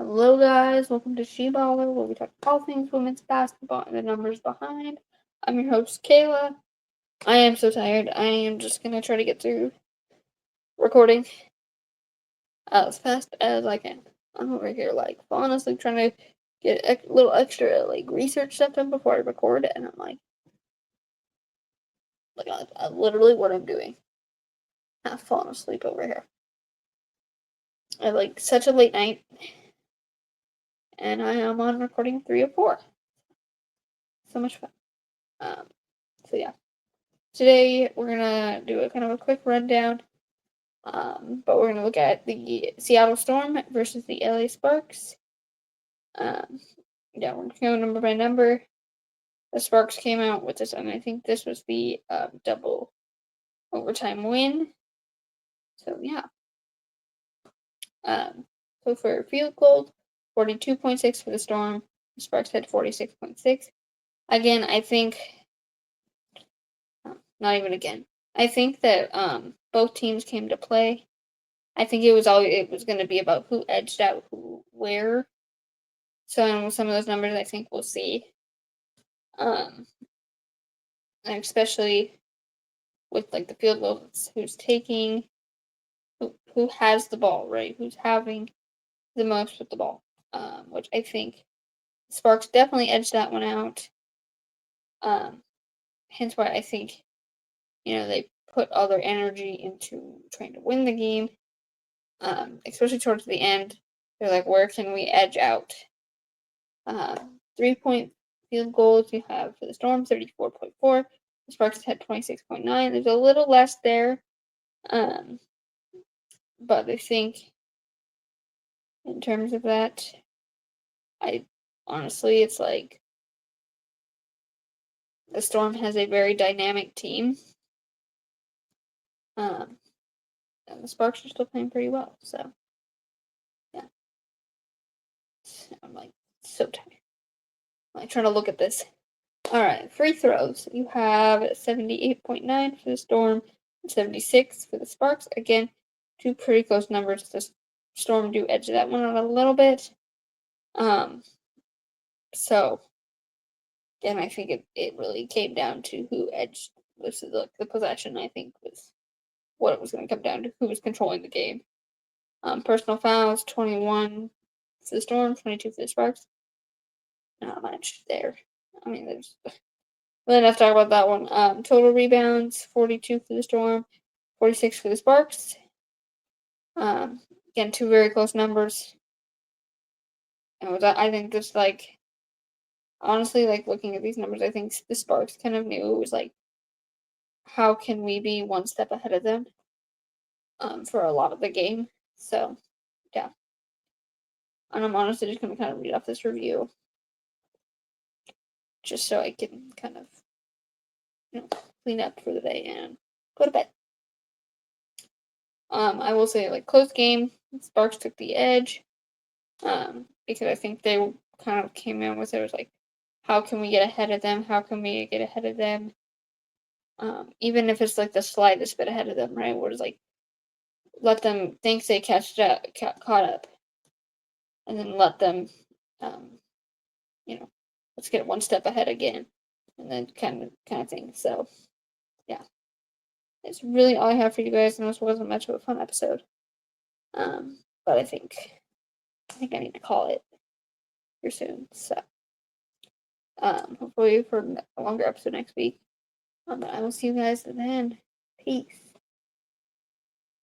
Hello guys, welcome to She-Baller, where we talk all things women's basketball and the numbers behind. I'm your host, Kayla. I am so tired. I am just gonna try to get through recording as fast as I can. I'm over here, falling asleep trying to get a little extra, research stuff done before I record, and I'm literally what I'm doing. I've fallen asleep over here. I had, such a late night, and I am on recording 3 of 4. So much fun. So yeah. Today, we're going to do a kind of a quick rundown, but we're going to look at the Seattle Storm versus the LA Sparks. We're going to go number by number. The Sparks came out with this, and I think this was the double overtime win. So, yeah. So, for field goal, 42.6 for the Storm. The Sparks had 46.6. Again, I think, not even again. I think that both teams came to play. I think it was going to be about who edged out who where. So some of those numbers I think we'll see. And especially with the field goals, who's taking, who has the ball, right? Who's having the most with the ball. Which I think Sparks definitely edged that one out. Hence why I think, they put all their energy into trying to win the game. Especially towards the end. They're like, where can we edge out? 3-point field goals you have for the Storm, 34.4. The Sparks had 26.9. There's a little less there. But I think in terms of that, honestly, it's like the Storm has a very dynamic team. And the Sparks are still playing pretty well. So, yeah. I'm so tired. I'm trying to look at this. All right, free throws. You have 78.9 for the Storm, 76 for the Sparks. Again, two pretty close numbers. The Storm do edge that one out a little bit. So, again, I think it really came down to who edged the possession, I think, was what it was going to come down to, who was controlling the game. Personal fouls, 21 for the Storm, 22 for the Sparks. Not much there. I mean, there's really enough to talk about that one. Total rebounds, 42 for the Storm, 46 for the Sparks. Again, two very close numbers. And I think this, honestly, looking at these numbers, I think the Sparks kind of knew it was how can we be one step ahead of them for a lot of the game. So, yeah. And I'm honestly just going to kind of read off this review just so I can kind of, clean up for the day and go to bed. I will say, close game, Sparks took the edge because I think they kind of came in with it was how can we get ahead of them? How can we get ahead of them? Even if it's the slightest bit ahead of them, right? Where it's let them think they caught up, and then let them, let's get one step ahead again, and then kind of thing. So, yeah, it's really all I have for you guys. And this wasn't much of a fun episode, but I think I need to call it here soon. So, hopefully for a longer episode next week. But I will see you guys then. Peace.